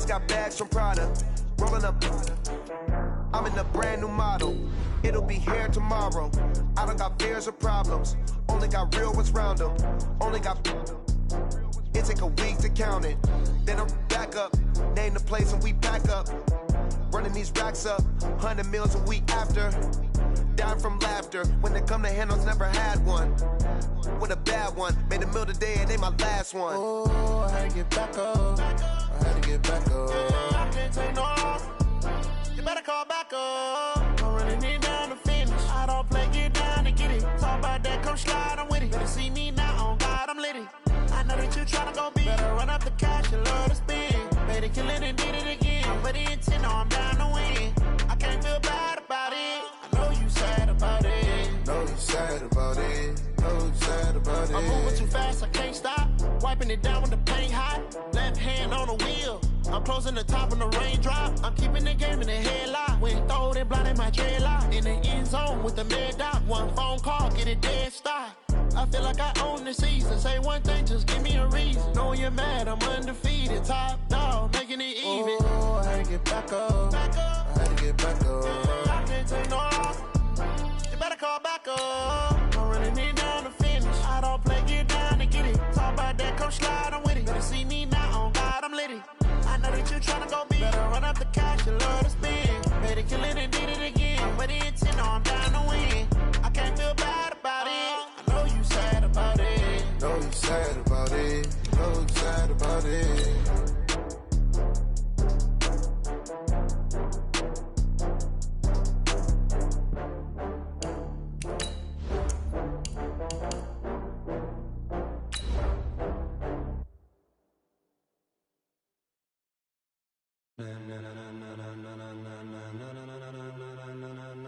Just got bags from Prada. Rolling up. I'm in a brand new model. It'll be here tomorrow. I don't got fears or problems. Only got real ones round them. Only got. It take a week to count it. Then I'm back up. Name the place and we pack up. Running these racks up. 100 meals a week after. Dying from laughter. When they come to handles, never had one. With a bad one. Made a meal today and ain't my last one. Oh, I had to get back up. I had to get back up. I can't take no off. You better call back up. I'm running it down to finish. I don't play, get down and get it. Talk about that, come slide, I'm with it. Better see me now, on God, I'm lit it. I know that you tryna go big. Better run up the cash and love to spend. Made it, kill it, and did it again. But the intent, no, I'm down to win. I can't feel bad about it. I know you sad about it. Know you sad about it. Know you sad about it. I'm moving too fast, I can't stop. Wiping it down with the paint hot. Left hand on the wheel. I'm closing the top when the raindrop. I'm keeping the game in the headlock. When throwed and blinded my dreadlock. In the end zone with the mad dot. One phone call, get it dead stop. I feel like I own the season. Say one thing, just give me a reason. Knowing you're mad, I'm undefeated. Top dog, making it even. Oh, I had to get back up. I had to get back up. I can't take no off. You better call back up. I'm running it down to finish. I don't play, get down and get it. Talk about that, come slide, I'm with it. Better see me now, on God, I'm lit it. I know that you tryna go big. Better run up the cash and love to spend. Made it, kill it, and did it again. But the intent, no, I'm down to win. I can't feel bad about it. I know you sad about it. Know you sad about it. Know you sad about it.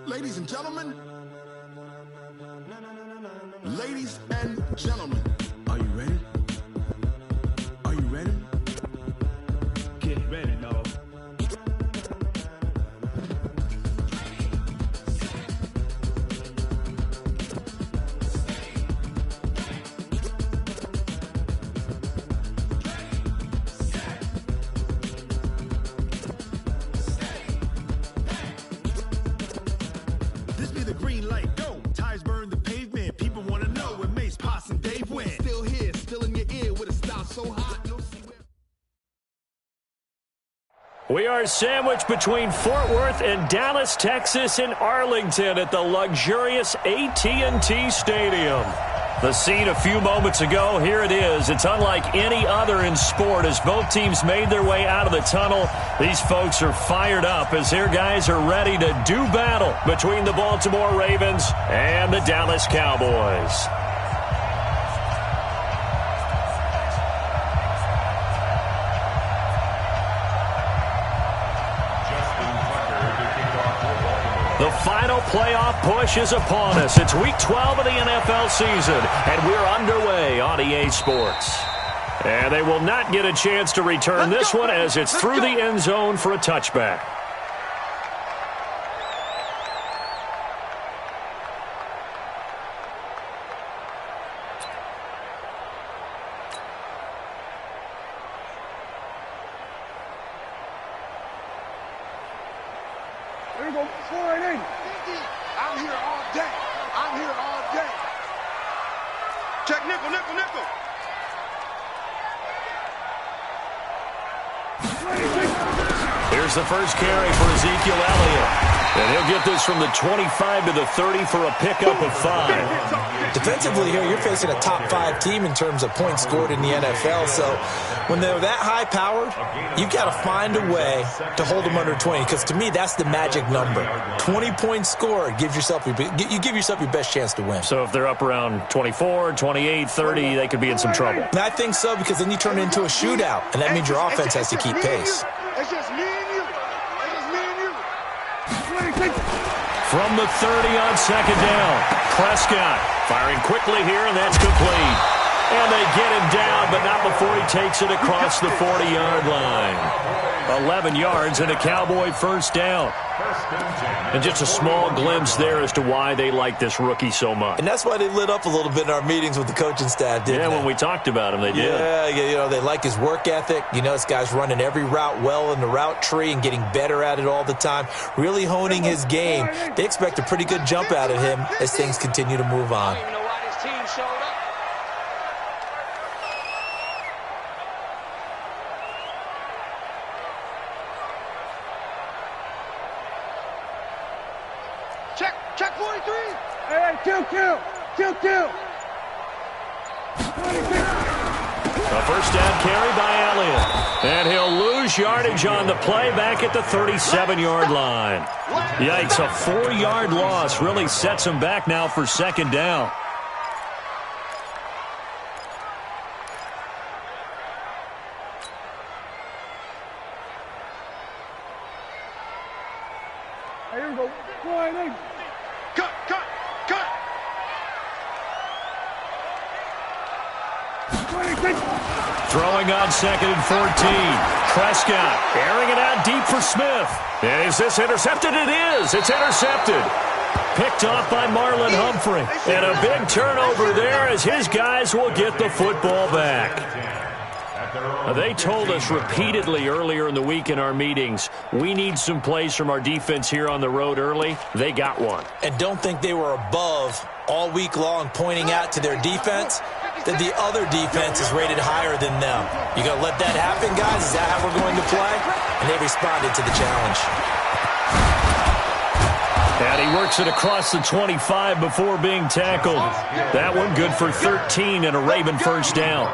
Ladies and gentlemen, ladies and gentlemen, are you ready? Are you ready? Get ready, dog. This be the green light, go. Tires burn the pavement. People want to know where Mace, Potts, and Dave went. Still here, still in your ear with a style so hot. No We are sandwiched between Fort Worth and Dallas, Texas, in Arlington at the luxurious AT&T Stadium. The scene a few moments ago, here it is. It's unlike any other in sport as both teams made their way out of the tunnel. These folks are fired up as their guys are ready to do battle between the Baltimore Ravens and the Dallas Cowboys. The final playoff push is upon us. It's Week 12 of the NFL season, and we're underway on EA Sports. And they will not get a chance to return this one as it's through the end zone for a touchback. There you go, 480. I'm here all day. I'm here all day. Check nickel, nickel, nickel. Here's the first carry for Ezekiel Elliott. And he'll get this from the 25 to the 30 for a pickup of 5. Defensively here, you're facing a top 5 team in terms of points scored in the NFL. So when they're that high powered, you've got to find a way to hold them under 20. Because to me, that's the magic number. 20 points scored, you give yourself your best chance to win. So if they're up around 24, 28, 30, they could be in some trouble. And I think so, because then you turn it into a shootout, and that means your offense has to keep pace. It's just me and you. It's just me and you. From the 30 on second down, Prescott firing quickly here, and that's complete. And they get him down, but not before he takes it across the 40-yard line. 11 yards and a Cowboy first down. And just a small glimpse there as to why they like this rookie so much. And that's why they lit up a little bit in our meetings with the coaching staff, didn't they? Yeah, when we talked about him, they did. Yeah, they like his work ethic. This guy's running every route well in the route tree and getting better at it all the time, really honing his game. They expect a pretty good jump out of him as things continue to move on. Check 43. Hey, kill. A first down carry by Elliott. And he'll lose yardage on the play back at the 37-yard line. Yikes, a 4-yard loss really sets him back now for second down. Here we go. Cut. Throwing on 2nd and 14. Prescott airing it out deep for Smith. Is this intercepted? It is. It's intercepted. Picked off by Marlon Humphrey. And a big turnover there as his guys will get the football back. They told us repeatedly earlier in the week in our meetings, we need some plays from our defense here on the road early. They got one. And don't think they were above all week long pointing out to their defense that the other defense is rated higher than them. You going to let that happen, guys? Is that how we're going to play? And they responded to the challenge. And he works it across the 25 before being tackled. That one good for 13 and a Raven first down.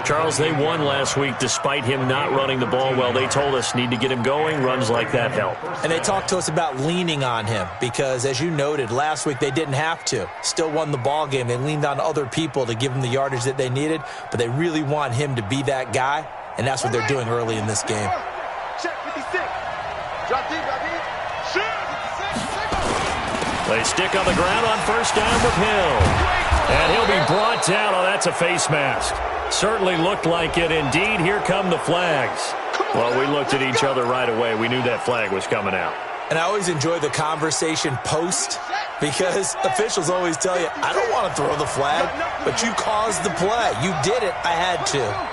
Charles, they won last week despite him not running the ball well. They told us need to get him going. Runs like that help. And they talked to us about leaning on him because, as you noted, last week they didn't have to. Still won the ball game. They leaned on other people to give them the yardage that they needed, but they really want him to be that guy, and that's what they're doing early in this game. Check 56. Drop deep. They stick on the ground on first down with Hill. And he'll be brought down. Oh, that's a face mask. Certainly looked like it. Indeed, here come the flags. Well, we looked at each other right away. We knew that flag was coming out. And I always enjoy the conversation post because officials always tell you, I don't want to throw the flag, but you caused the play. You did it. I had to.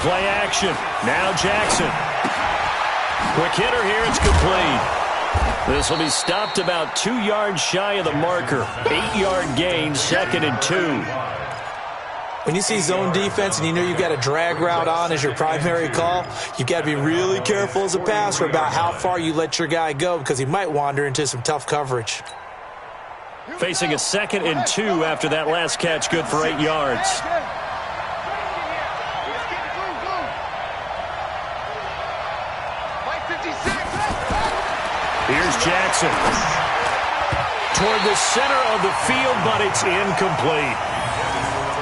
Play action. Now Jackson. Quick hitter here. It's complete. This will be stopped about 2 yards shy of the marker. 8-yard gain, 2nd and 2. When you see zone defense and you know you've got a drag route on as your primary call, you've got to be really careful as a passer about how far you let your guy go because he might wander into some tough coverage. Facing a 2nd and 2 after that last catch, good for 8 yards. Here's Jackson. Toward the center of the field, but it's incomplete.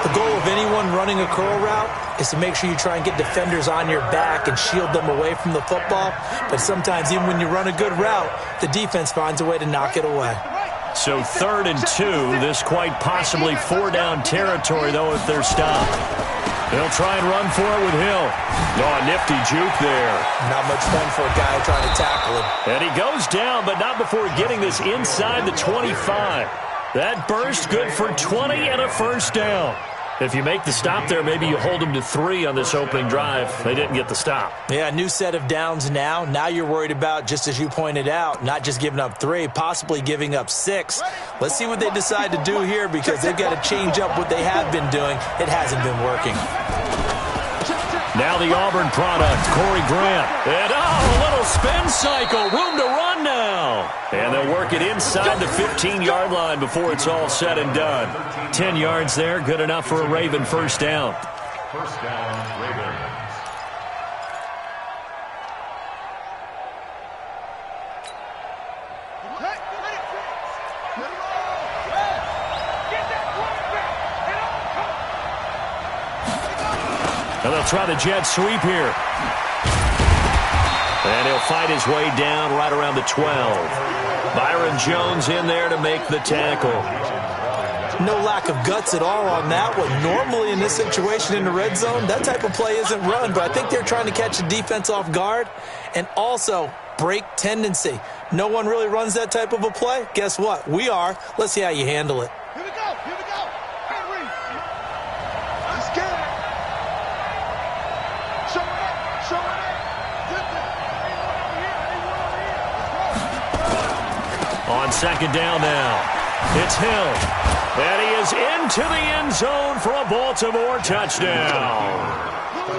The goal of anyone running a curl route is to make sure you try and get defenders on your back and shield them away from the football. But sometimes even when you run a good route, the defense finds a way to knock it away. So 3rd and 2. This quite possibly 4-down territory, though, if they're stopped. They'll try and run for it with Hill. Oh, a nifty juke there. Not much fun for a guy trying to tackle him. And he goes down, but not before getting this inside the 25. That burst good for 20 and a first down. If you make the stop there, maybe you hold them to 3 on this opening drive. They didn't get the stop. Yeah, new set of downs now. Now you're worried about, just as you pointed out, not just giving up 3, possibly giving up 6. Let's see what they decide to do here because they've got to change up what they have been doing. It hasn't been working. Now the Auburn product, Corey Grant. And a little spin cycle. Room to run now. And they'll work it inside the 15-yard line before it's all said and done. 10 yards there, good enough for a Raven first down. First down, Ravens. And they'll try the jet sweep here. And he'll fight his way down right around the 12. Byron Jones in there to make the tackle. No lack of guts at all on that one. Normally in this situation in the red zone, that type of play isn't run, but I think they're trying to catch the defense off guard and also break tendency. No one really runs that type of a play. Guess what? We are. Let's see how you handle it. Here we go. Here we go. Henry. He's scared. Show it up. Show it up. On second down now, it's Hill. And he is into the end zone for a Baltimore touchdown.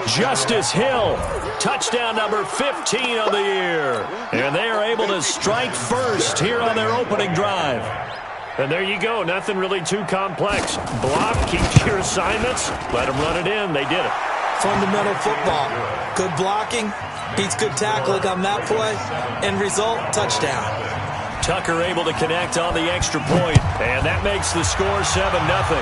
Justice Hill, touchdown number 15 of the year. And they are able to strike first here on their opening drive. And there you go, nothing really too complex. Block, keep your assignments, let them run it in. They did it. Fundamental football. Good blocking, beats good tackling on that play. End result, touchdown. Tucker able to connect on the extra point, and that makes the score 7-0.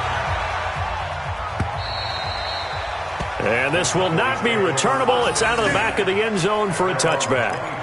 And this will not be returnable. It's out of the back of the end zone for a touchback.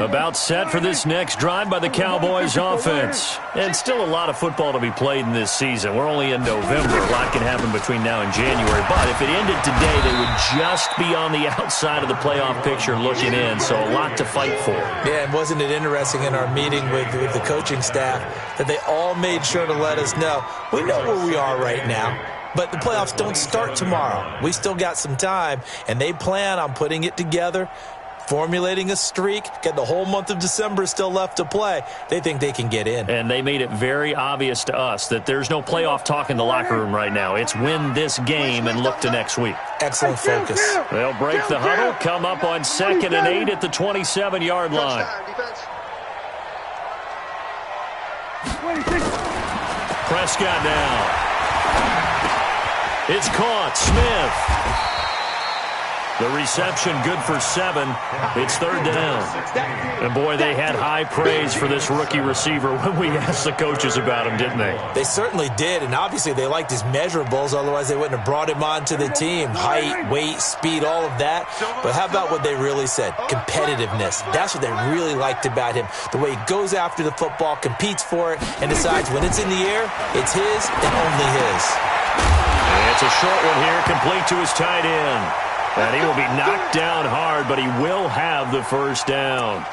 About set for this next drive by the Cowboys offense. And still a lot of football to be played in this season. We're only in November. A lot can happen between now and January. But if it ended today, they would just be on the outside of the playoff picture looking in. So a lot to fight for. Yeah, and wasn't it interesting in our meeting with the coaching staff that they all made sure to let us know, we know where we are right now. But the playoffs don't start tomorrow. We still got some time, and they plan on putting it together, formulating a streak, get the whole month of December still left to play. They think they can get in. And they made it very obvious to us that there's no playoff talk in the locker room right now. It's win this game and look to next week. Excellent focus. They'll break the huddle, come up on 2nd and 8 at the 27-yard line. Prescott now. It's caught. Smith. The reception good for 7. It's 3rd down. And, boy, they had high praise for this rookie receiver when we asked the coaches about him, didn't they? They certainly did, and obviously they liked his measurables. Otherwise, they wouldn't have brought him onto the team. Height, weight, speed, all of that. But how about what they really said? Competitiveness. That's what they really liked about him. The way he goes after the football, competes for it, and decides when it's in the air, it's his and only his. And it's a short one here, complete to his tight end. And he will be knocked down hard, but he will have the first down.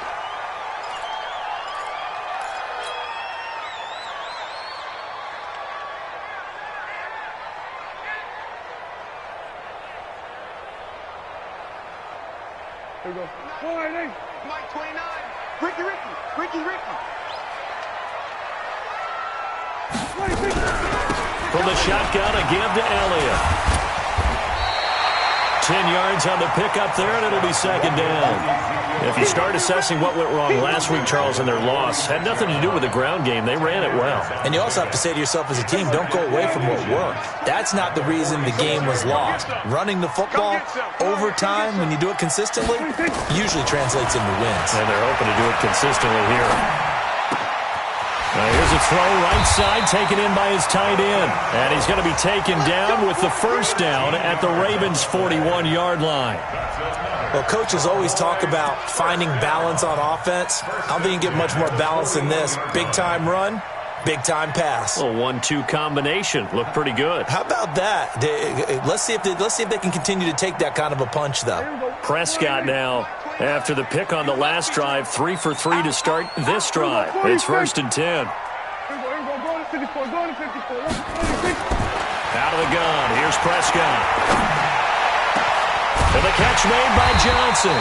Here we go. Mike 29. Ricky. From the shotgun, a give to Elliott. 10 yards on the pickup there, and it'll be 2nd down. If you start assessing what went wrong last week, Charles, in their loss, had nothing to do with the ground game. They ran it well. And you also have to say to yourself as a team, don't go away from what worked. That's not the reason the game was lost. Running the football over time, when you do it consistently, usually translates into wins. And they're hoping to do it consistently here. Here's a throw right side, taken in by his tight end. And he's going to be taken down with the first down at the Ravens' 41-yard line. Well, coaches always talk about finding balance on offense. I don't think you can get much more balance than this. Big-time run, big-time pass. A 1-2 combination. Looked pretty good. How about that? Let's see if they can continue to take that kind of a punch, though. Prescott now, after the pick on the last drive, 3 for 3 to start this drive. It's 1st and 10. Out of the gun. Here's Prescott. And the catch made by Johnson.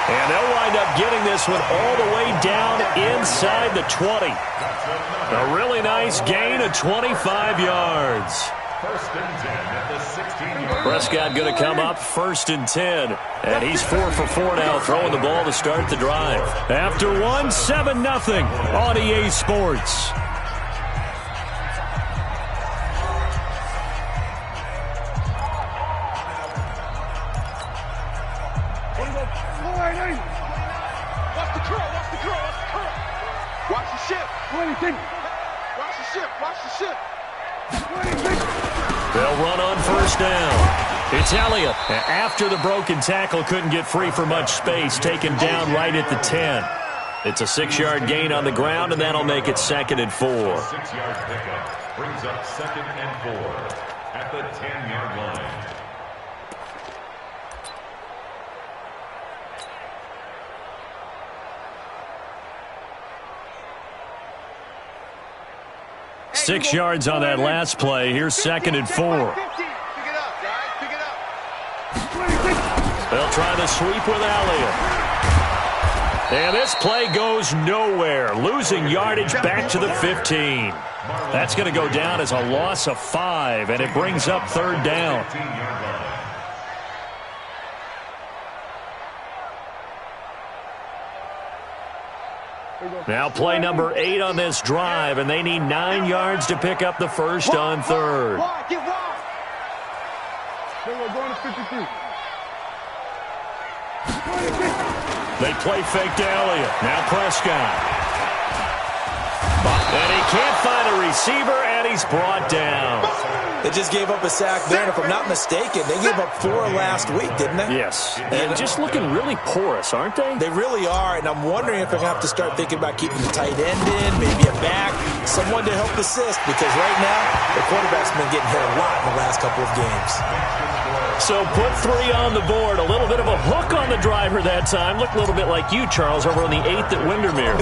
And they'll wind up getting this one all the way down inside the 20. A really nice gain of 25 yards. Prescott going to come up 1st and 10. And he's 4 for 4 now, throwing the ball to start the drive. After 7-0 on EA Sports. ship. 26. Watch the ship. Watch the ship. 26. They'll run on first down. It's Elliott. After the broken tackle, couldn't get free for much space, taken down right at the 10. It's a 6-yard gain on the ground, and that'll make it 2nd and 4. 6-yard pickup brings up 2nd and 4 at the 10-yard line. Six yards on that last play. Here's 2nd and 4. They'll try the sweep with Elliott. And this play goes nowhere. Losing yardage back to the 15. That's going to go down as a loss of 5, and it brings up 3rd down. Now play number 8 on this drive, and they need 9 yards to pick up the first on 3rd. Get wide. We're going to 53. They play fake to Elliott. Now Prescott. And he can't find a receiver, and he's brought down. They just gave up a sack there, and if I'm not mistaken, they gave up 4 last week, didn't they? Yes. And just looking really porous, aren't they? They really are, and I'm wondering if they're going to have to start thinking about keeping the tight end in, maybe a back, someone to help assist, because right now, the quarterback's been getting hit a lot in the last couple of games. So put 3 on the board. A little bit of a hook on the driver that time. Looked a little bit like you, Charles, over on the 8th at Windermere.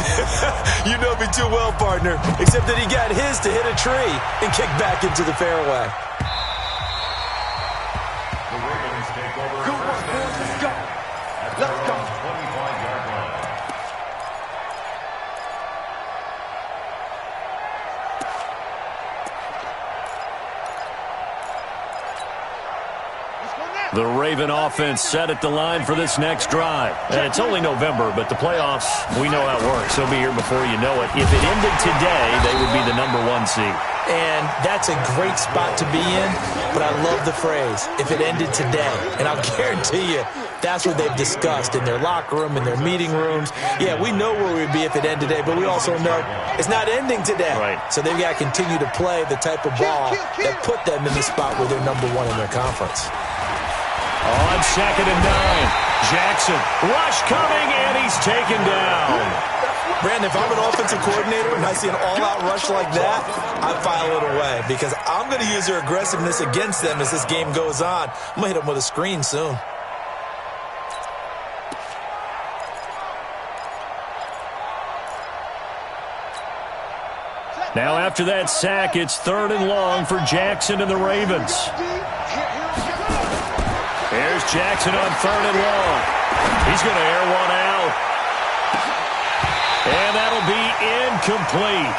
You know me too well, partner, except that he got his to hit a tree and kick back into the fairway. The Ravens take over. Good work, boys. Let's go. Let's go. 25-yard line. The Raven offense set at the line for this next drive. And it's only November, but the playoffs, we know how it works. They'll be here before you know it. If it ended today, they would be the number 1 seed. And that's a great spot to be in, but I love the phrase, if it ended today. And I'll guarantee you, that's what they've discussed in their locker room, in their meeting rooms. Yeah, we know where we'd be if it ended today, but we also know it's not ending today. Right. So they've got to continue to play the type of ball that put them in the spot where they're number 1 in their conference. On 2nd and 9, Jackson. Rush coming, and he's taken down. Brandon, if I'm an offensive coordinator and I see an all-out rush like that, I file it away because I'm going to use their aggressiveness against them as this game goes on. I'm going to hit them with a screen soon. Now after that sack, it's 3rd and long for Jackson and the Ravens. Here's Jackson on 3rd and long. He's going to air one out. And that'll be incomplete.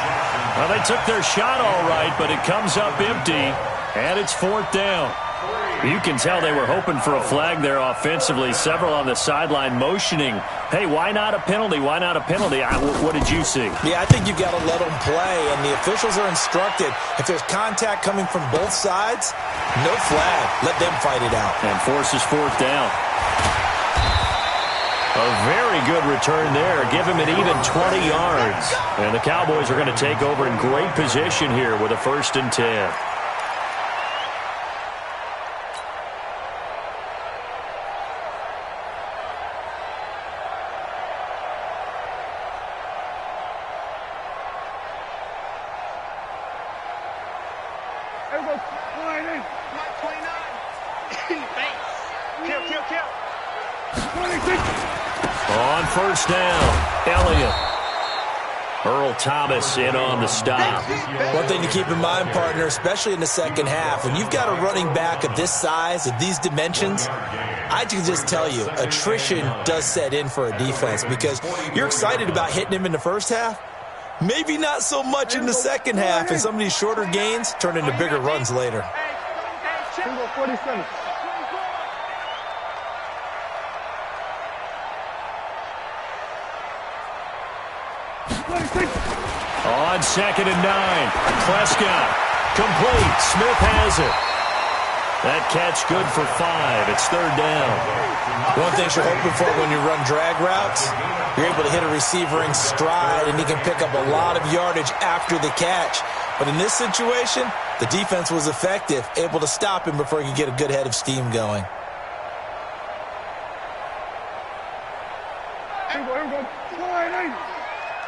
Well, they took their shot all right, but it comes up empty, and it's 4th down. You can tell they were hoping for a flag there offensively. Several on the sideline motioning, hey, why not a penalty? Why not a penalty? What did you see? Yeah, I think you've got to let them play, and the officials are instructed. If there's contact coming from both sides, no flag. Let them fight it out. And forces 4th down. A very good return there. Give him an even 20 yards. And the Cowboys are going to take over in great position here with a 1st and 10. On 1st down, Elliott. Earl Thomas in on the stop. One thing to keep in mind, partner, especially in the second half, when you've got a running back of this size, of these dimensions, I can just tell you, attrition does set in for a defense because you're excited about hitting him in the first half. Maybe not so much in the second half, and some of these shorter gains turn into bigger runs later. 47. On 2nd and 9, Prescott. Complete. Smith has it. That catch good for 5. It's third down. One thing you're hoping for when you run drag routes, you're able to hit a receiver in stride, and he can pick up a lot of yardage after the catch. But in this situation, the defense was effective, able to stop him before he could get a good head of steam going. Here we go.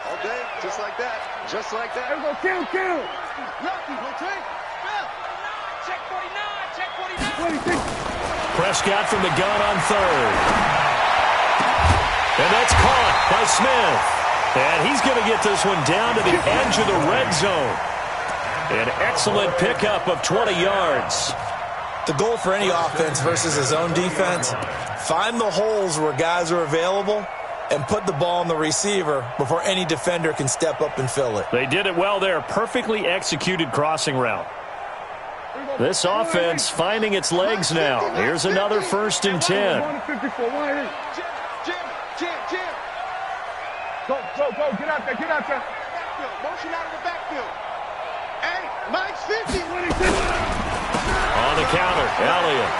All day, just like that. Just like that. Here we go. Kill. Lucky, rotate. Check 49. Check 49. 26. Prescott from the gun on third. And that's caught by Smith. And he's going to get this one down to the edge of the red zone. An excellent pickup of 20 yards. The goal for any offense versus his own defense, find the holes where guys are available and put the ball on the receiver before any defender can step up and fill it. They did it well there. Perfectly executed crossing route. This offense finding its legs now. Here's another 1st and 10. Jim. Go. Get out there. Motion out of the backfield. Hey, Mike's 50. On the counter, Elliott.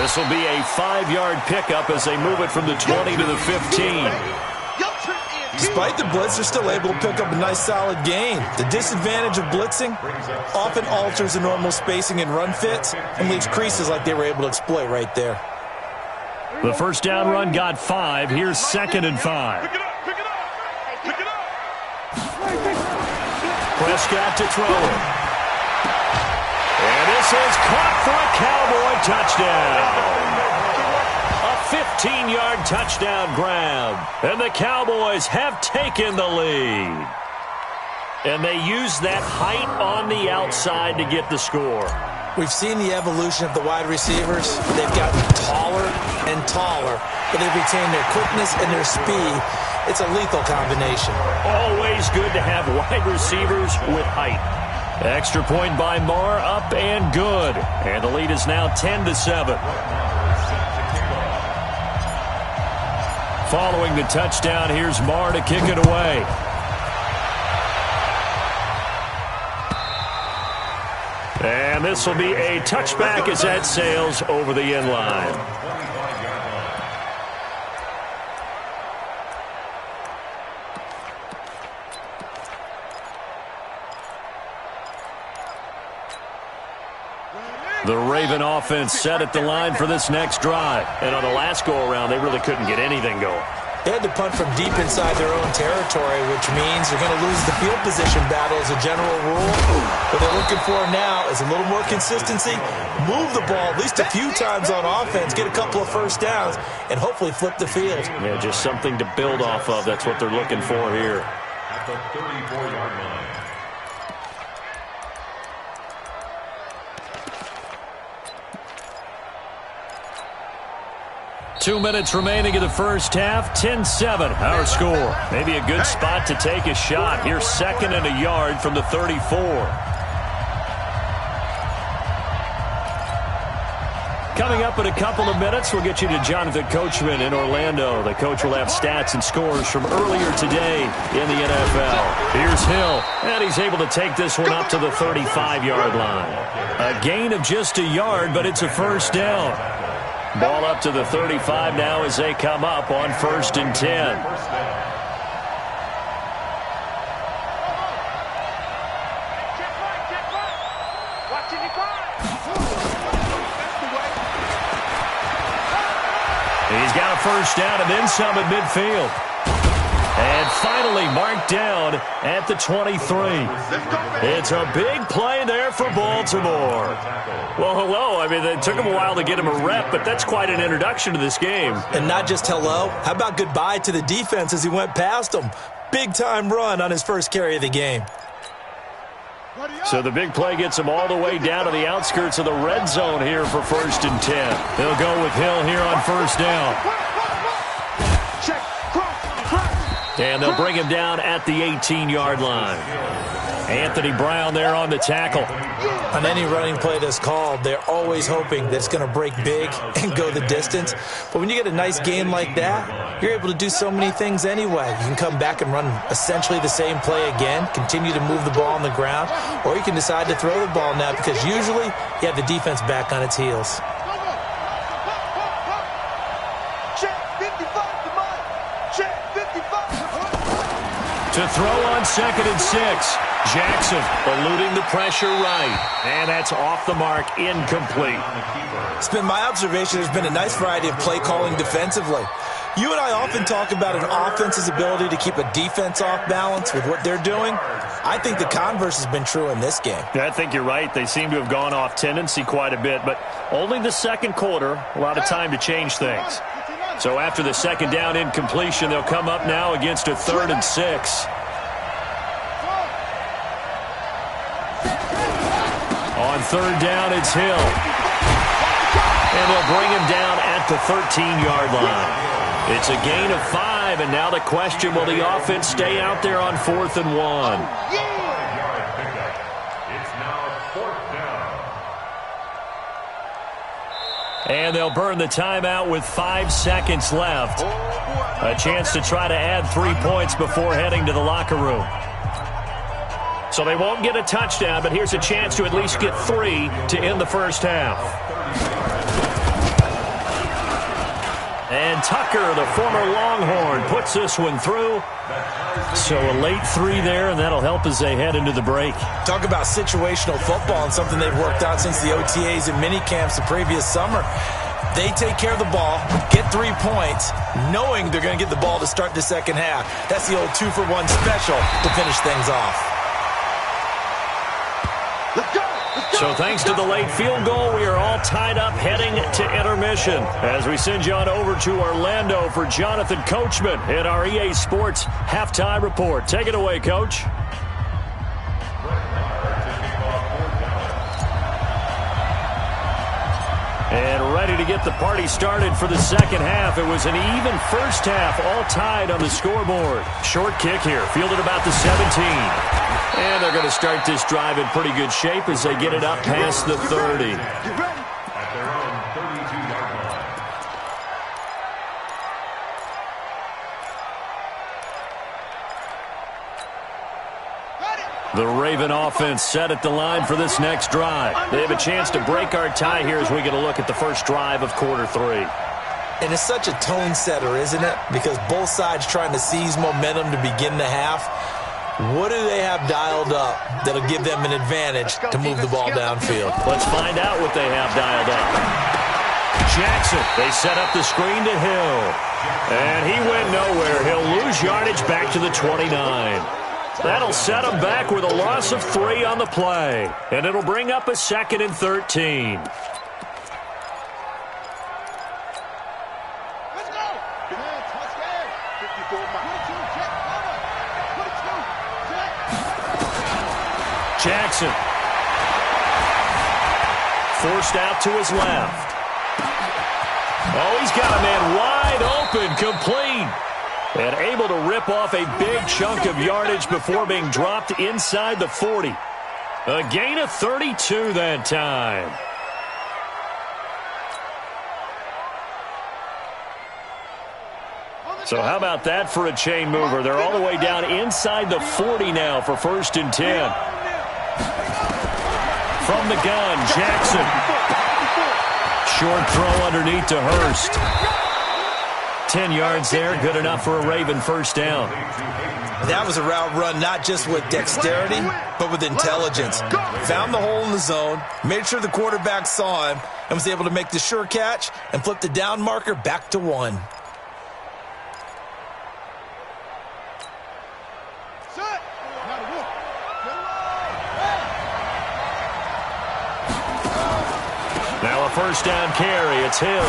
This will be a 5-yard pickup as they move it from the 20 to the 15. Despite the blitz, they're still able to pick up a nice solid gain. The disadvantage of blitzing often alters the normal spacing and run fits and leaves creases like they were able to exploit right there. The first down run got 5. Here's 2nd and 5. Pick it up. Prescott to throw it. And this is caught for a Cowboy touchdown. A 15-yard touchdown grab. And the Cowboys have taken the lead. And they use that height on the outside to get the score. We've seen the evolution of the wide receivers. They've gotten taller and taller, but they've retained their quickness and their speed. It's a lethal combination. Always good to have wide receivers with height. Extra point by Marr, up and good. And the lead is now 10-7. Following the touchdown, here's Marr to kick it away. And this will be a touchback as that sails over the end line. The Raven offense set at the line for this next drive. And on the last go-around, they really couldn't get anything going. They had to punt from deep inside their own territory, which means they're going to lose the field position battle as a general rule. What they're looking for now is a little more consistency, move the ball at least a few times on offense, get a couple of first downs, and hopefully flip the field. Yeah, just something to build off of. That's what they're looking for here. At the 34-yard line. 2 minutes remaining in the first half. 10-7, our score. Maybe a good spot to take a shot. Here's 2nd and a yard from the 34. Coming up in a couple of minutes, we'll get you to Jonathan Coachman in Orlando. The coach will have stats and scores from earlier today in the NFL. Here's Hill, and he's able to take this one up to the 35-yard line. A gain of just a yard, but it's a first down. Ball up to the 35 now as they come up on 1st and 10. He's got a first down and then some at midfield. And finally marked down at the 23. It's a big play there for Baltimore. Well, hello. I mean, it took him a while to get him a rep, but that's quite an introduction to this game. And not just hello. How about goodbye to the defense as he went past him? Big-time run on his first carry of the game. So the big play gets him all the way down to the outskirts of the red zone here for 1st and 10. They'll go with Hill here on first down. And they'll bring him down at the 18-yard line. Anthony Brown there on the tackle. On any running play that's called, they're always hoping that it's going to break big and go the distance. But when you get a nice game like that, you're able to do so many things anyway. You can come back and run essentially the same play again, continue to move the ball on the ground, or you can decide to throw the ball now because usually you have the defense back on its heels. To throw on 2nd and 6. Jackson eluding the pressure right. And that's off the mark, incomplete. It's been my observation there's been a nice variety of play calling defensively. You and I often talk about an offense's ability to keep a defense off balance with what they're doing. I think the converse has been true in this game. Yeah, I think you're right. They seem to have gone off tendency quite a bit, but only the second quarter, a lot of time to change things. So after the second down incompletion, they'll come up now against a 3rd and 6. On 3rd down, it's Hill. And they'll bring him down at the 13-yard line. It's a gain of 5, and now the question, will the offense stay out there on 4th and 1? It's now 4th down. And they'll burn the timeout with 5 seconds left. A chance to try to add 3 points before heading to the locker room. So they won't get a touchdown, but here's a chance to at least get 3 to end the first half. And Tucker, the former Longhorn, puts this one through. So a late 3 there, and that'll help as they head into the break. Talk about situational football and something they've worked out since the OTAs and mini camps the previous summer. They take care of the ball, get 3 points, knowing they're going to get the ball to start the second half. That's the old 2-for-1 special to finish things off. So thanks to the late field goal, we are all tied up heading to intermission as we send you on over to Orlando for Jonathan Coachman in our EA Sports Halftime Report. Take it away, Coach. And ready to get the party started for the second half. It was an even first half, all tied on the scoreboard. Short kick here, fielded about the 17. And they're going to start this drive in pretty good shape as they get it up past the 30. At their own 32-yard line. The Raven offense set at the line for this next drive. They have a chance to break our tie here as we get a look at the first drive of quarter 3. And it's such a tone setter, isn't it? Because both sides trying to seize momentum to begin the half. What do they have dialed up that'll give them an advantage to move the ball downfield? Let's find out what they have dialed up. Jackson, they set up the screen to Hill. And he went nowhere. He'll lose yardage back to the 29. That'll set him back with a loss of 3 on the play. And it'll bring up a 2nd and 13. Jackson. Forced out to his left. Oh, he's got a man wide open, complete. And able to rip off a big chunk of yardage before being dropped inside the 40. A gain of 32 that time. So how about that for a chain mover? They're all the way down inside the 40 now for 1st and 10. From the gun, Jackson. Short throw underneath to Hurst. 10 yards there, good enough for a Raven first down. That was a route run not just with dexterity, but with intelligence. Found the hole in the zone, made sure the quarterback saw him, and was able to make the sure catch and flip the down marker back to 1. Now a first down carry. It's Hill.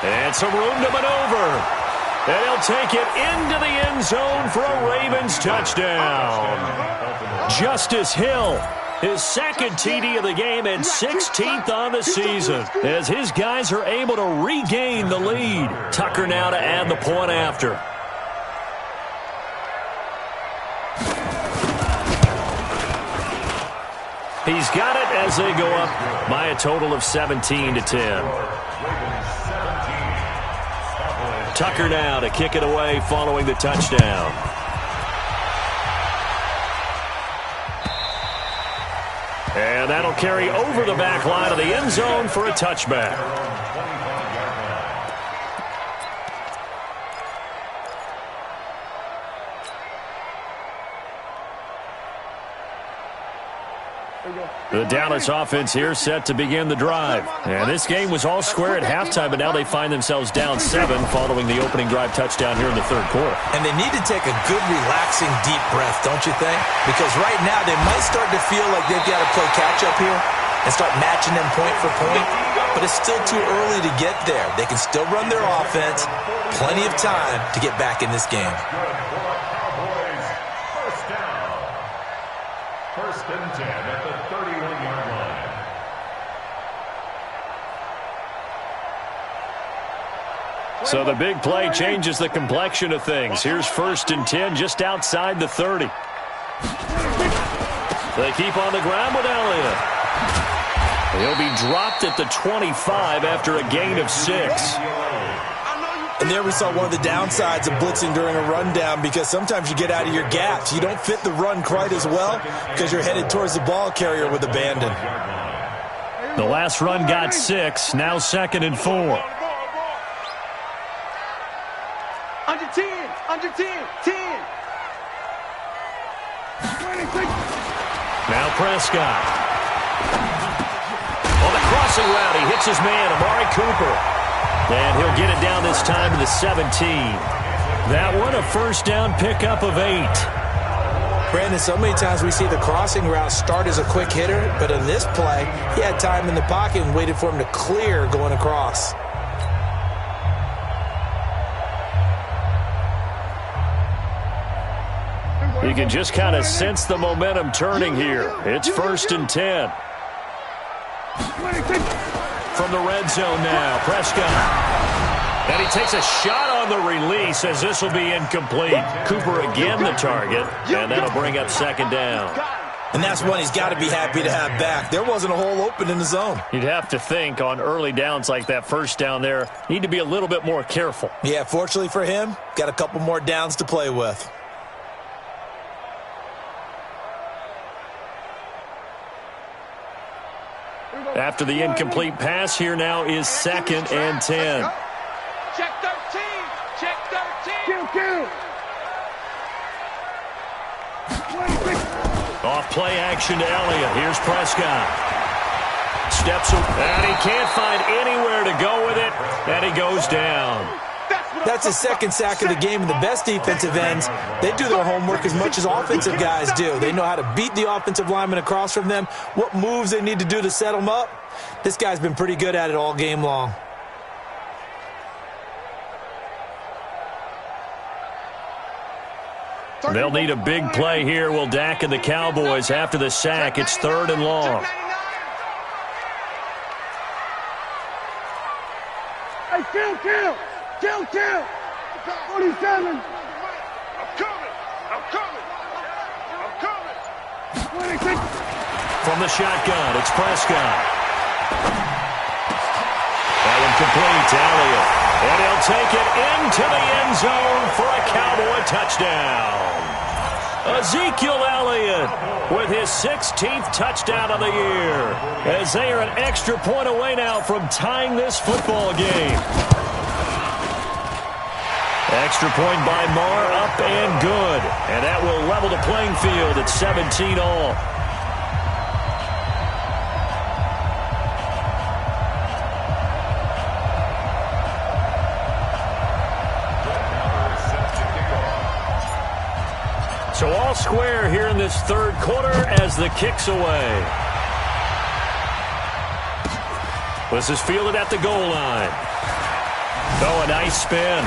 And some room to maneuver. And he'll take it into the end zone for a Ravens touchdown. Justice Hill, his 2nd TD of the game and 16th on the season, as his guys are able to regain the lead. Tucker now to add the point after. He's got it as they go up by a total of 17-10. Tucker now to kick it away following the touchdown. And that'll carry over the back line of the end zone for a touchback. The Dallas offense here set to begin the drive. And this game was all square at halftime, but now they find themselves down 7 following the opening drive touchdown here in the third quarter. And they need to take a good, relaxing, deep breath, don't you think? Because right now they might start to feel like they've got to play catch-up here and start matching them point for point. But it's still too early to get there. They can still run their offense. Plenty of time to get back in this game. First and 10 at the 31-yard line. So the big play changes the complexion of things. Here's first and 10 just outside the 30. They keep on the ground with Elliott. He'll be dropped at the 25 after a gain of 6. And there we saw one of the downsides of blitzing during a rundown, because sometimes you get out of your gaps. You don't fit the run quite as well because you're headed towards the ball carrier with abandon. The last run got 6. Now 2nd and 4. Under 10. Under 10. 10. Now Prescott. On the crossing route, he hits his man, Amari Cooper. And he'll get it down this time to the 17. That one a first down pickup of 8. Brandon, so many times we see the crossing route start as a quick hitter, but in this play, he had time in the pocket and waited for him to clear going across. You can just kind of sense the momentum turning here. It's first and 10. From the red zone now, Prescott. And he takes a shot on the release as this will be incomplete. Cooper again the target, and that'll bring up 2nd down. And that's one he's got to be happy to have back. There wasn't a hole open in the zone. You'd have to think on early downs like that first down there, need to be a little bit more careful. Yeah, fortunately for him, got a couple more downs to play with. After the incomplete pass, here now is 2nd and 10. Check 13. Check 13. Kill. Off play action to Elliott. Here's Prescott. Steps and he can't find anywhere to go with it, and he goes down. That's his 2nd sack of the game, and the best defensive ends, they do their homework as much as offensive guys do. They know how to beat the offensive lineman across from them, what moves they need to do to set them up. This guy's been pretty good at it all game long. They'll need a big play here, will Dak and the Cowboys. After the sack, it's 3rd and long. Hey, kill. 47. I'm coming. 26. From the shotgun, it's Prescott. That one complete to Elliott. And he'll take it into the end zone for a Cowboy touchdown. Ezekiel Elliott with his 16th touchdown of the year, as they are an extra point away now from tying this football game. Extra point by Marr, up and good. And that will level the playing field at 17 all. So all square here in this third quarter as the kick's away. This is fielded at the goal line. Oh, a nice spin.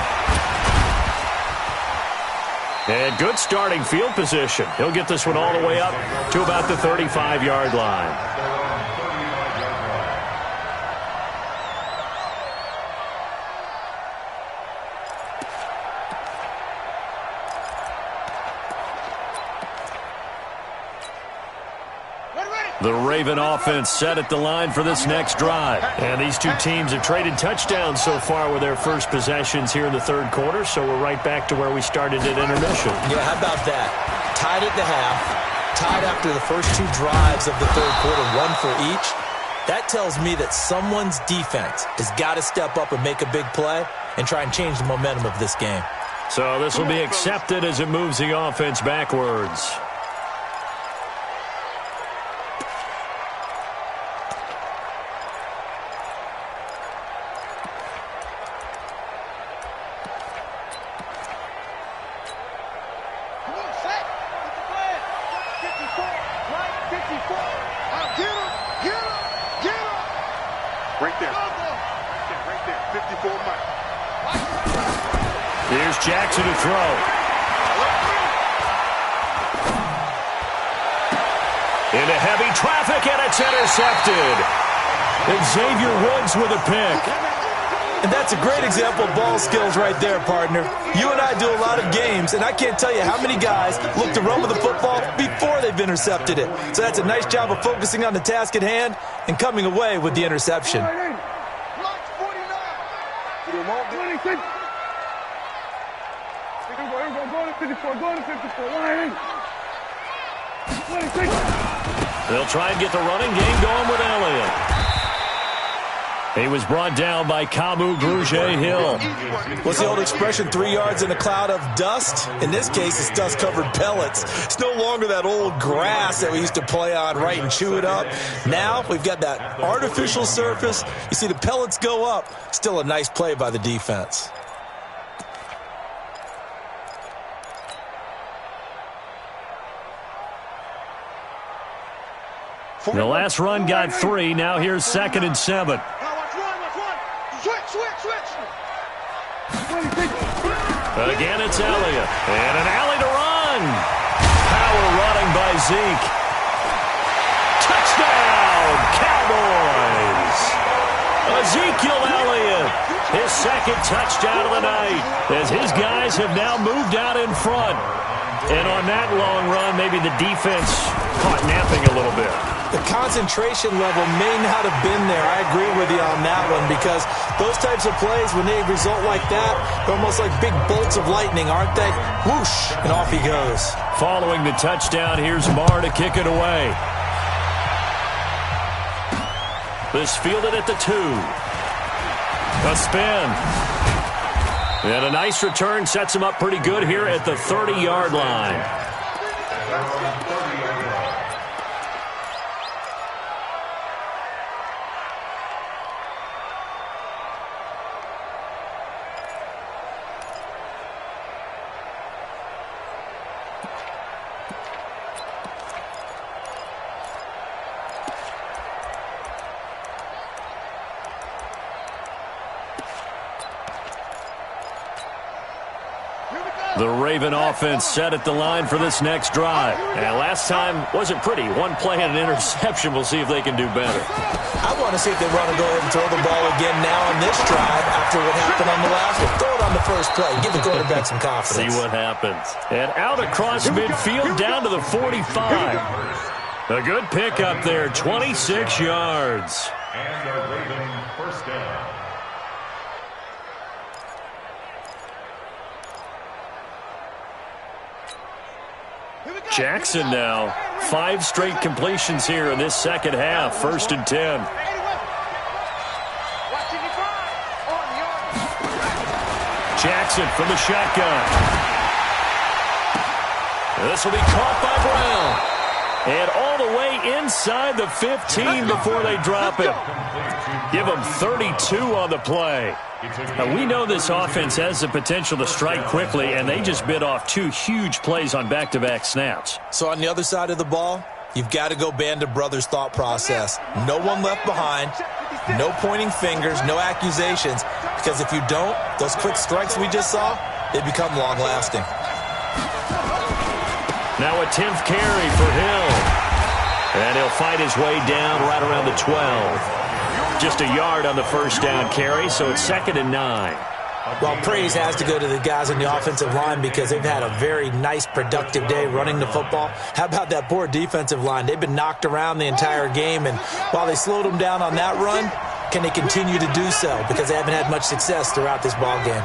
And good starting field position. He'll get this one all the way up to about the 35-yard line. The Raven offense set at the line for this next drive. And these two teams have traded touchdowns so far with their first possessions here in the third quarter, so we're right back to where we started at intermission. Yeah, how about that? Tied at the half, tied after the first two drives of the third quarter, one for each. That tells me that someone's defense has got to step up and make a big play and try and change the momentum of this game. So this will be accepted as it moves the offense backwards. Right there. Right there. 54 miles. Here's Jackson to throw. Into heavy traffic, and it's intercepted. And Xavier Woods with a pick. And that's a great example of ball skills right there, partner. You and I do a lot of games, and I can't tell you how many guys look to run with the football before they've intercepted it. So that's a nice job of focusing on the task at hand and coming away with the interception. They'll try and get the running game going with Elliott. He was brought down by Kamu Grugier-Hill. What's the old expression, 3 yards in a cloud of dust? In this case, it's dust-covered pellets. It's no longer that old grass that we used to play on, right, and chew it up. Now we've got that artificial surface. You see the pellets go up. Still a nice play by the defense. The last run got 3. Now here's 2nd and 7. Again, it's Elliott. And an alley to run. Power running by Zeke. Touchdown, Cowboys. Ezekiel Elliott, his 2nd touchdown of the night, as his guys have now moved out in front. And on that long run, maybe the defense caught napping a little bit. The concentration level may not have been there. I agree with you on that one, because those types of plays, when they result like that, they're almost like big bolts of lightning, aren't they? Whoosh, and off he goes. Following the touchdown, here's Marr to kick it away. This fielded at the 2. A spin. And a nice return sets him up pretty good here at the 30-yard line. The Raven offense set at the line for this next drive. And last time wasn't pretty. One play and an interception. We'll see if they can do better. I want to see if they want to go ahead and throw the ball again now on this drive after what happened on the last one. Throw it on the first play. Give the quarterback some confidence. See what happens. And out across midfield down to the 45. A good pick up there. 26 yards. And a Raven first down. Jackson now. 5 straight completions here in this second half. 1st and 10. Jackson from the shotgun. This will be caught by Brown. And all the way inside the 15 before they drop it. Give them 32 on the play. Now, we know this offense has the potential to strike quickly, and they just bit off 2 huge plays on back-to-back snaps. So on the other side of the ball, you've got to go Band of Brothers thought process. No one left behind, no pointing fingers, no accusations, because if you don't, those quick strikes we just saw, they become long-lasting. Now a 10th carry for Hill. And he'll fight his way down right around the 12. Just a yard on the first down carry, so it's 2nd and 9. Well, praise has to go to the guys on the offensive line because they've had a very nice, productive day running the football. How about that poor defensive line? They've been knocked around the entire game, and while they slowed them down on that run, can they continue to do so? Because they haven't had much success throughout this ball game.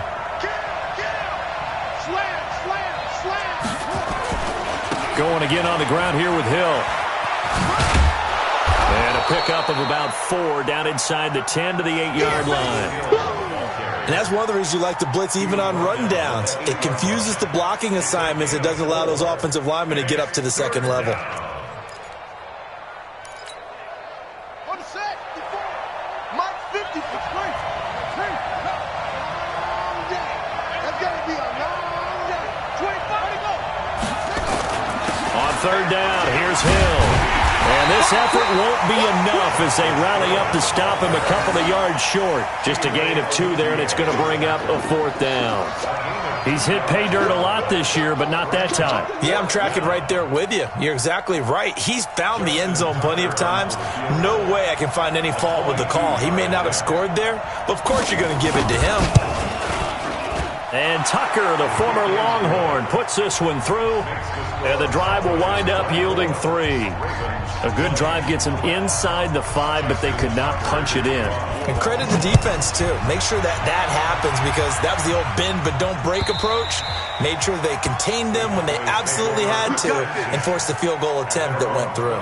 Going again on the ground here with Hill. And a pickup of about 4 down inside the 10 to the 8-yard line. And that's one of the reasons you like to blitz even on rundowns. It confuses the blocking assignments. It doesn't allow those offensive linemen to get up to the second level. On set, Mike 50 for straight. Long day. That's going to be a long day. 25 to go. On third down, here's Hill. And this effort won't be enough as they rally up to stop him a couple of yards short. Just a gain of 2 there, and it's going to bring up a 4th down. He's hit pay dirt a lot this year, but not that time. Yeah, I'm tracking right there with you. You're exactly right. He's found the end zone plenty of times. No way I can find any fault with the call. He may not have scored there, but of course you're going to give it to him. And Tucker, the former Longhorn, puts this one through, and the drive will wind up yielding 3. A good drive gets them inside the 5, but they could not punch it in. And credit the defense, too. Make sure that happens because that was the old bend but don't break approach. Made sure they contained them when they absolutely had to and forced the field goal attempt that went through.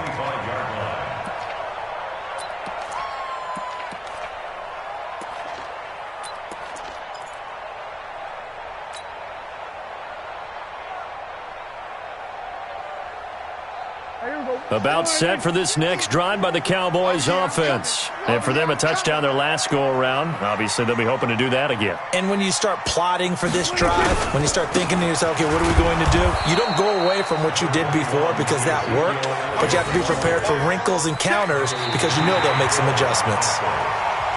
About set for this next drive by the Cowboys offense. And for them, a touchdown their last go-around. Obviously, they'll be hoping to do that again. And when you start plotting for this drive, when you start thinking to yourself, okay, what are we going to do? You don't go away from what you did before because that worked, but you have to be prepared for wrinkles and counters because you know they'll make some adjustments.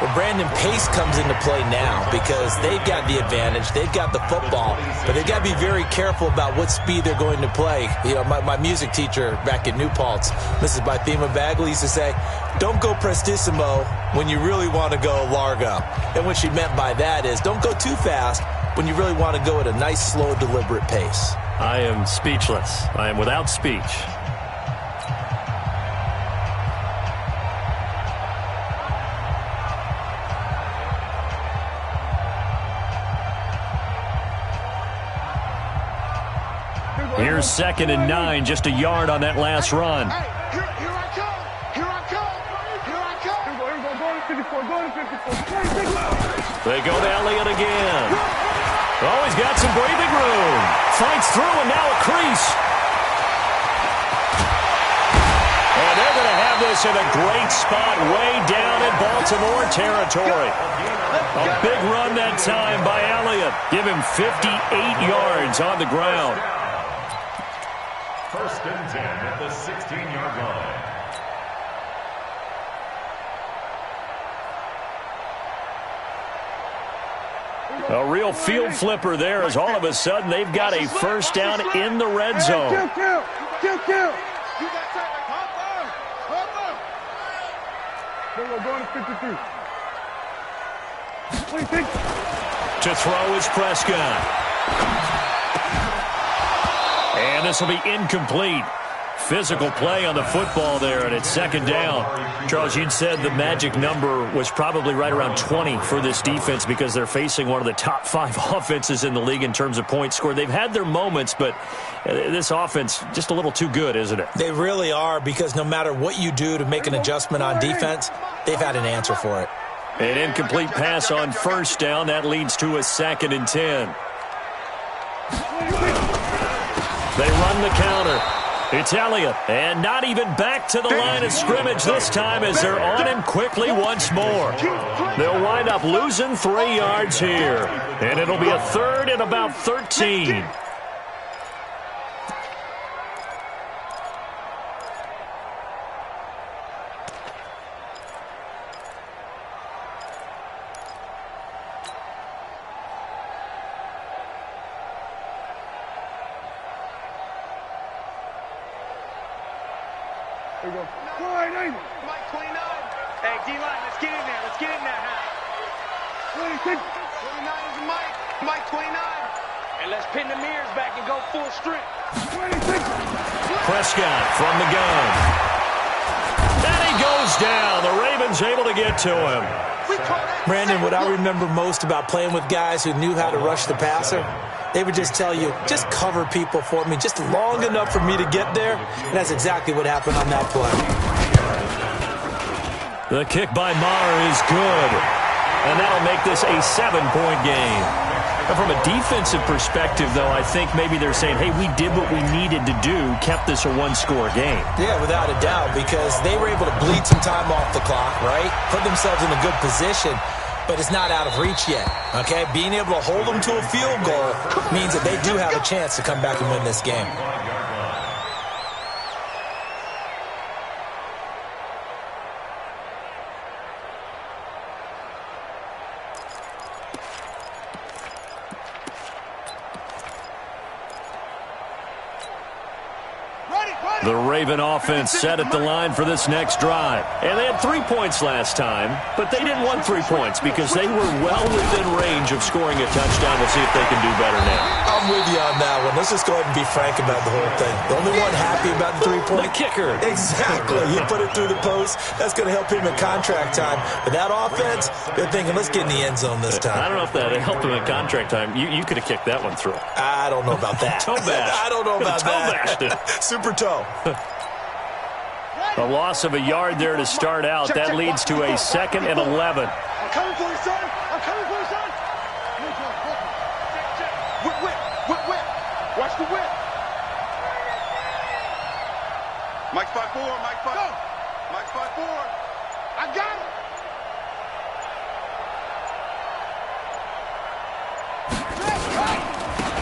Well, Brandon, pace comes into play now because they've got the advantage. They've got the football, but they've got to be very careful about what speed they're going to play. You know, my music teacher back in New Paltz, Mrs. Bythema Bagley, used to say, don't go prestissimo when you really want to go largo. And what she meant by that is don't go too fast when you really want to go at a nice, slow, deliberate pace. I am speechless. I am without speech. Here's 2nd and 9, just a yard on that last run. Hey, here I come. Here I come. Here I come. Here we go. Go to 54. They go to Elliott again. Oh, he's got some breathing room. Fights through, and now a crease. And they're going to have this in a great spot way down in Baltimore territory. A big run that time by Elliott. Give him 58 yards on the ground. 1st and 10 at the 16-yard line. A real field flipper there as all of a sudden they've got a 1st down in the red zone. Kill. You got time. Hop on. We're going to 53. To throw is Prescott. And this will be incomplete. Physical play on the football there, and it's 2nd down. Charles, you'd said the magic number was probably right around 20 for this defense because they're facing one of the top 5 offenses in the league in terms of points scored. They've had their moments, but this offense just a little too good, isn't it? They really are because no matter what you do to make an adjustment on defense, they've had an answer for it. An incomplete pass on 1st down. That leads to a 2nd and 10. They run the counter. It's Elliott, and not even back to the line of scrimmage this time as they're on him quickly once more. They'll wind up losing 3 yards here, and it'll be a 3rd and about 13. There you go. Mike 29. Hey, D-line, let's get in there. Let's get in there, huh? 26. 29 is Mike. Mike 29. And let's pin the mirrors back and go full strength. 26. Prescott from the gun. And he goes down. The Ravens able to get to him. Brandon, what I remember most about playing with guys who knew how to rush the passer, they would just tell you, just cover people for me, just long enough for me to get there. And that's exactly what happened on that play. The kick by Maher is good. And that'll make this a 7-point game. And from a defensive perspective, though, I think maybe they're saying, hey, we did what we needed to do, kept this a one-score game. Yeah, without a doubt, because they were able to bleed some time off the clock, right? Put themselves in a good position, but it's not out of reach yet, okay? Being able to hold them to a field goal means that they do have a chance to come back and win this game. The Raven offense set at the line for this next drive. And they had 3 points last time, but they didn't want 3 points because they were well within range of scoring a touchdown. We'll see if they can do better now. I'm with you on that one. Let's just go ahead and be frank about the whole thing. The only one happy about the 3-point? The kicker. Exactly. You put it through the post. That's going to help him in contract time. But that offense, they're thinking, let's get in the end zone this time. I don't know if that helped him in contract time. You could have kicked that one through. I don't know about that. Toe bash. I don't know about toe bashed it. Super toe. A loss of a yard there to start out. That leads to a 2nd and 11. I'm coming for you, son. I'm coming for you, son. Whip, whip, whip, whip. Watch the whip. Mike's 5-4, Mike 5. Mike's 5-4. I got him.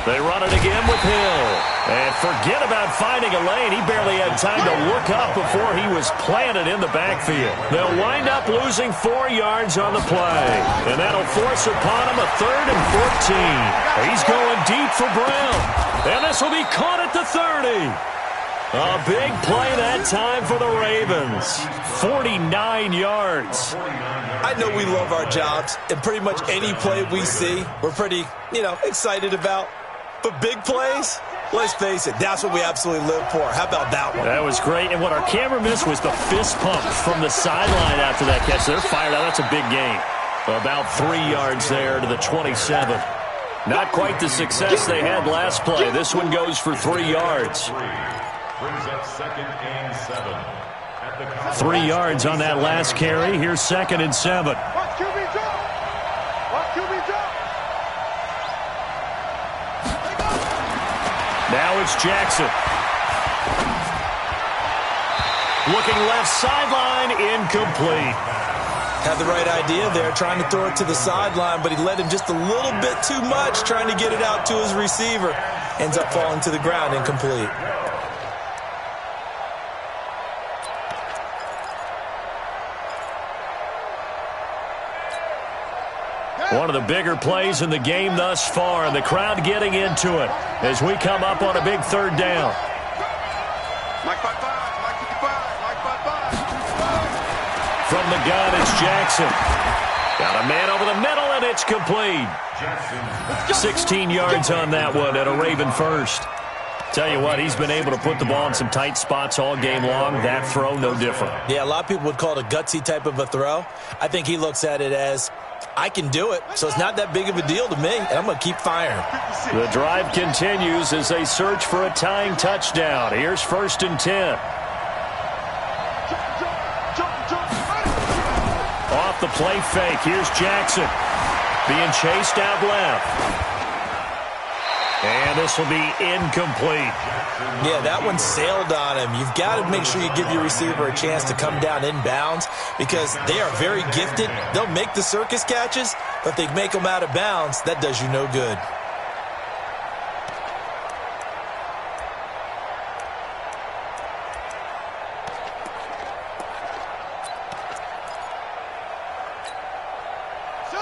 They run it again with Hill. And forget about finding a lane. He barely had time to look up before he was planted in the backfield. They'll wind up losing 4 yards on the play. And that'll force upon him a 3rd and 14. He's going deep for Brown. And this will be caught at the 30. A big play that time for the Ravens. 49 yards. I know we love our jobs, and pretty much any play we see, we're pretty, excited about. But big plays, let's face it, that's what we absolutely live for. How about that one? That was great. And what our camera missed was the fist pump from the sideline after that catch. They're fired out. That's a big gain. About 3 yards there to the 27. Not quite the success they had last play. This one goes for 3 yards. Brings up 2nd and 7. 3 yards on that last carry. Here's 2nd and 7. Watch QB drop. Watch QB drop. Now it's Jackson. Looking left sideline, incomplete. Had the right idea there, trying to throw it to the sideline, but he led him just a little bit too much, trying to get it out to his receiver. Ends up falling to the ground, incomplete. One of the bigger plays in the game thus far, and the crowd getting into it as we come up on a big 3rd down. Mike 5-5, Mike 55, Mike 5-5. From the gun, it's Jackson. Got a man over the middle, and it's complete. 16 yards on that one at a Raven first. Tell you what, he's been able to put the ball in some tight spots all game long. That throw, no different. Yeah, a lot of people would call it a gutsy type of a throw. I think he looks at it as, I can do it, so it's not that big of a deal to me, and I'm going to keep firing. The drive continues as they search for a tying touchdown. Here's 1st and 10. Off the play fake, here's Jackson. Being chased out left. And this will be incomplete. Yeah, that one sailed on him. You've got to make sure you give your receiver a chance to come down inbounds because they are very gifted. They'll make the circus catches, but if they make them out of bounds, that does you no good.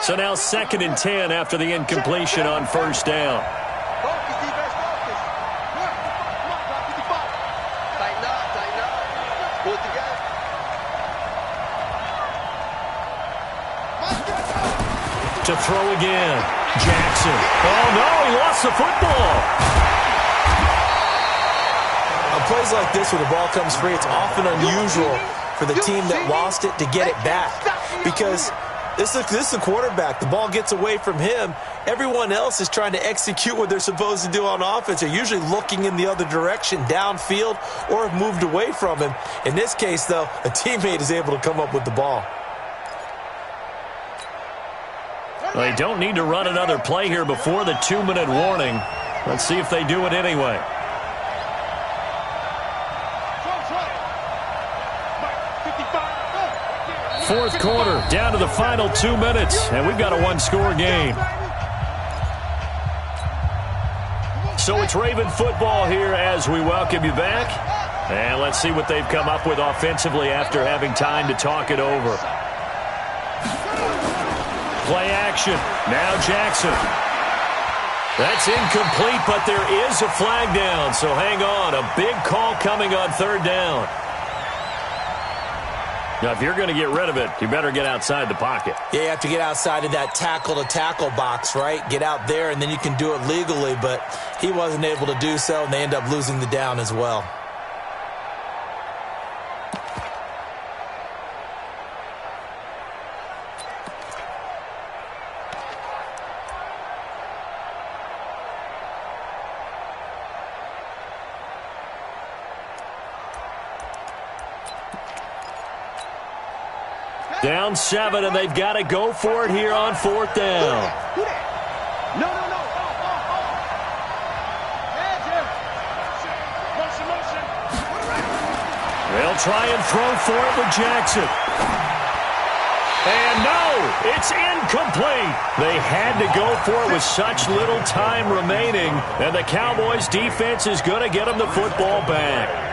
So now 2nd and 10 after the incompletion on 1st down. Focus, defense, focus. Come on, drop 55. Tighten up, tighten up. Pull it together. To throw again. Jackson. Oh, no, he lost the football. On plays like this where the ball comes free, it's often unusual for the team that lost it to get it back. Because this is a quarterback. The ball gets away from him. Everyone else is trying to execute what they're supposed to do on offense. They're usually looking in the other direction, downfield, or have moved away from him. In this case, though, a teammate is able to come up with the ball. They don't need to run another play here before the 2-minute warning. Let's see if they do it anyway. Fourth quarter, down to the final 2 minutes, and we've got a one-score game. So it's Raven football here as we welcome you back. And let's see what they've come up with offensively after having time to talk it over. Play action. Now Jackson. That's incomplete, but there is a flag down, so hang on. A big call coming on third down. Now, if you're going to get rid of it, you better get outside the pocket. Yeah, you have to get outside of that tackle-to-tackle box, right? Get out there, and then you can do it legally, but he wasn't able to do so, and they end up losing the down as well. Down 7, and they've got to go for it here on fourth down. No. They'll try and throw for it with Jackson. And no, it's incomplete. They had to go for it with such little time remaining, and the Cowboys' defense is going to get them the football back.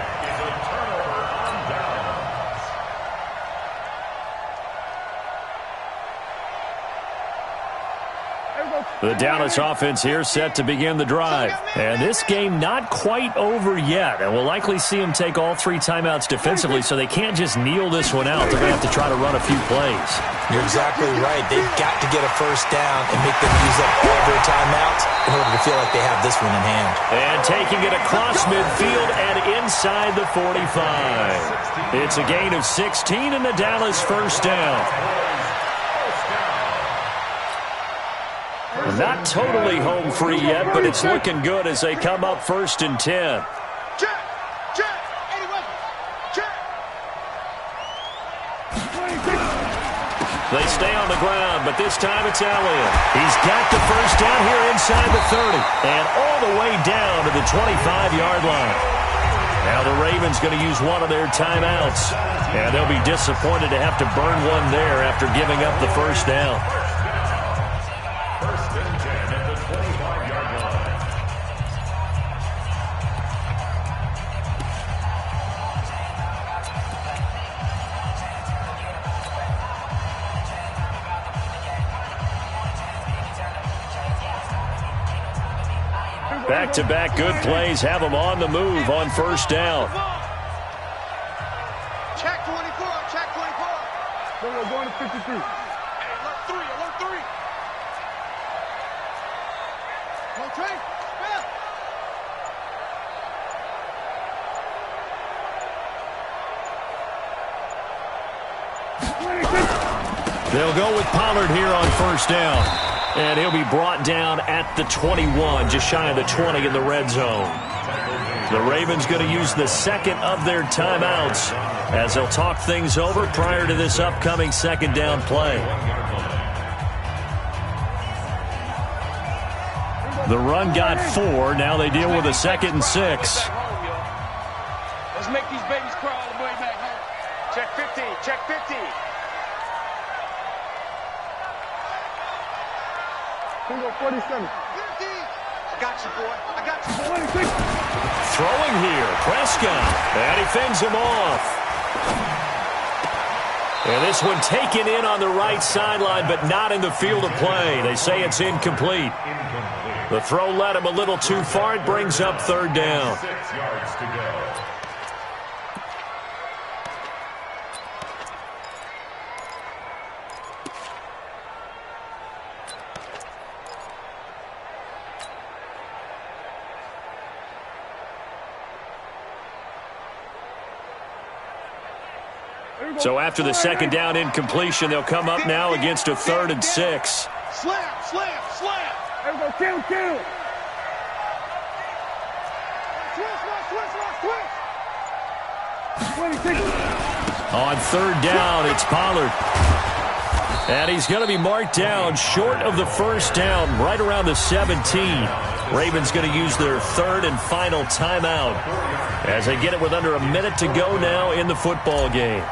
The Dallas offense here set to begin the drive. And this game not quite over yet. And we'll likely see them take all 3 timeouts defensively, so they can't just kneel this one out. They're going to have to try to run a few plays. You're exactly right. They've got to get a first down and make them use up all their timeouts in order to feel like they have this one in hand. And taking it across midfield and inside the 45. It's a gain of 16 and the Dallas first down. Not totally home free yet, but it's looking good as they come up 1st and 10. They stay on the ground, but this time it's Elliott. He's got the first down here inside the 30 and all the way down to the 25-yard line. Now the Ravens going to use one of their timeouts, and they'll be disappointed to have to burn one there after giving up the first down. Back-to-back good plays have them on the move on first down. Check 24, check 24. We're going to 53. Hey, alert 3. Go, Trey. They'll go with Pollard here on first down. And he'll be brought down at the 21, just shy of the 20 in the red zone. The Ravens going to use the second of their timeouts as they'll talk things over prior to this upcoming second down play. The run got 4. Now they deal with a 2nd and 6. Let's make these babies cry all the way back home. Check 15, check 15. Bingo 47. I got you, boy. Throwing here, Prescott. And he fends him off. And this one taken in on the right sideline, but not in the field of play. They say it's incomplete. The throw led him a little too far. It brings up 3rd down. 6 yards to go. So after the second down incompletion, they'll come up now against a 3rd and 6. Slam, slam, slam. There we go, kill. Switch. On 3rd down, it's Pollard. And he's going to be marked down short of the 1st down, right around the 17. Ravens going to use their 3rd and final timeout as they get it with under a minute to go now in the football game.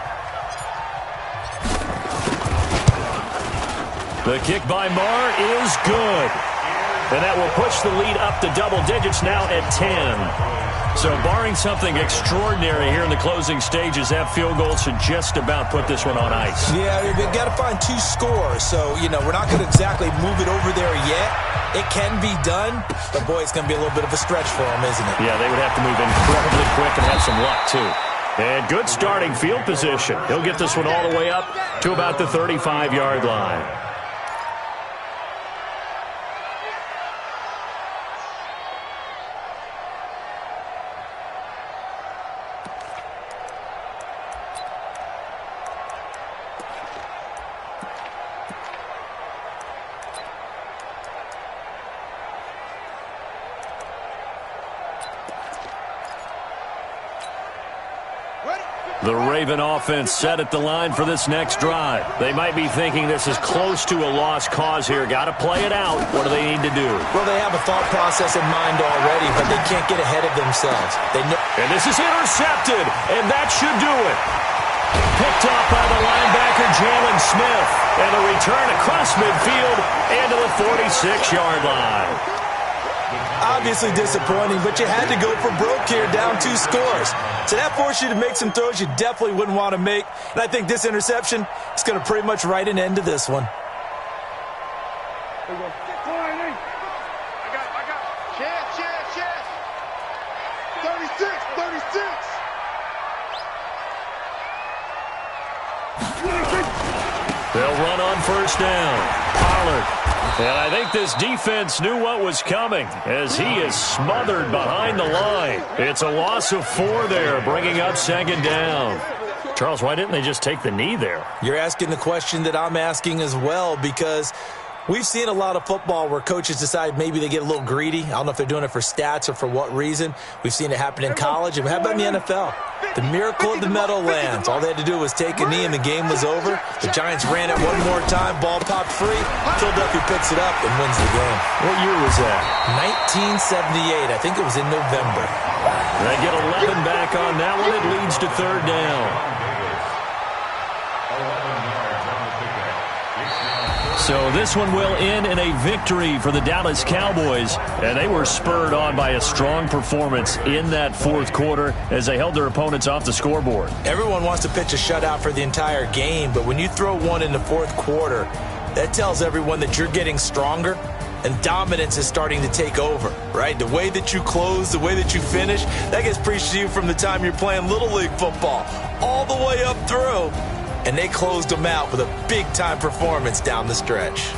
The kick by Marr is good. And that will push the lead up to double digits now at 10. So barring something extraordinary here in the closing stages, that field goal should just about put this one on ice. Yeah, they've got to find 2 scores. So, we're not going to exactly move it over there yet. It can be done, but, boy, it's going to be a little bit of a stretch for them, isn't it? Yeah, they would have to move incredibly quick and have some luck, too. And good starting field position. He'll get this one all the way up to about the 35-yard line. The Raven offense set at the line for this next drive. They might be thinking this is close to a lost cause here. Got to play it out. What do they need to do? Well, they have a thought process in mind already, but they can't get ahead of themselves. And this is intercepted, and that should do it. Picked off by the linebacker, Jalen Smith. And a return across midfield and to the 46-yard line. Obviously disappointing, but you had to go for broke here, down 2 scores. So that forced you to make some throws you definitely wouldn't want to make. And I think this interception is going to pretty much write an end to this one. I got. Chance. 36. They'll run on 1st down. Pollard. And I think this defense knew what was coming as he is smothered behind the line. It's a loss of 4 there, bringing up 2nd down. Charles, why didn't they just take the knee there? You're asking the question that I'm asking as well, because we've seen a lot of football where coaches decide maybe they get a little greedy. I don't know if they're doing it for stats or for what reason. We've seen it happen in college. And how about in the NFL? The miracle of the Meadowlands. All they had to do was take a knee and the game was over. The Giants ran it one more time. Ball popped free. Philadelphia picks it up and wins the game. What year was that? 1978. I think it was in November. They get 11 back on that one. It leads to 3rd down. So this one will end in a victory for the Dallas Cowboys, and they were spurred on by a strong performance in that 4th quarter as they held their opponents off the scoreboard. Everyone wants to pitch a shutout for the entire game, but when you throw one in the 4th quarter, that tells everyone that you're getting stronger and dominance is starting to take over, right? The way that you close, the way that you finish, that gets preached to you from the time you're playing Little League football all the way up through. And they closed them out with a big-time performance down the stretch.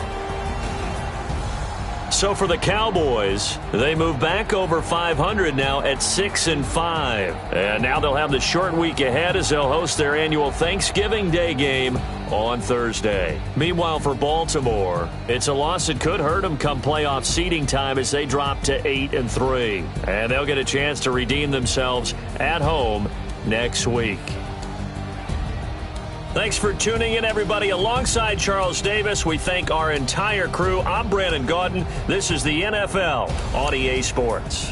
So for the Cowboys, they move back over 500 now at 6-5. And now they'll have the short week ahead as they'll host their annual Thanksgiving Day game on Thursday. Meanwhile, for Baltimore, it's a loss that could hurt them come playoff seeding time as they drop to 8-3. And they'll get a chance to redeem themselves at home next week. Thanks for tuning in, everybody. Alongside Charles Davis, we thank our entire crew. I'm Brandon Gaudin. This is the NFL on EA Sports.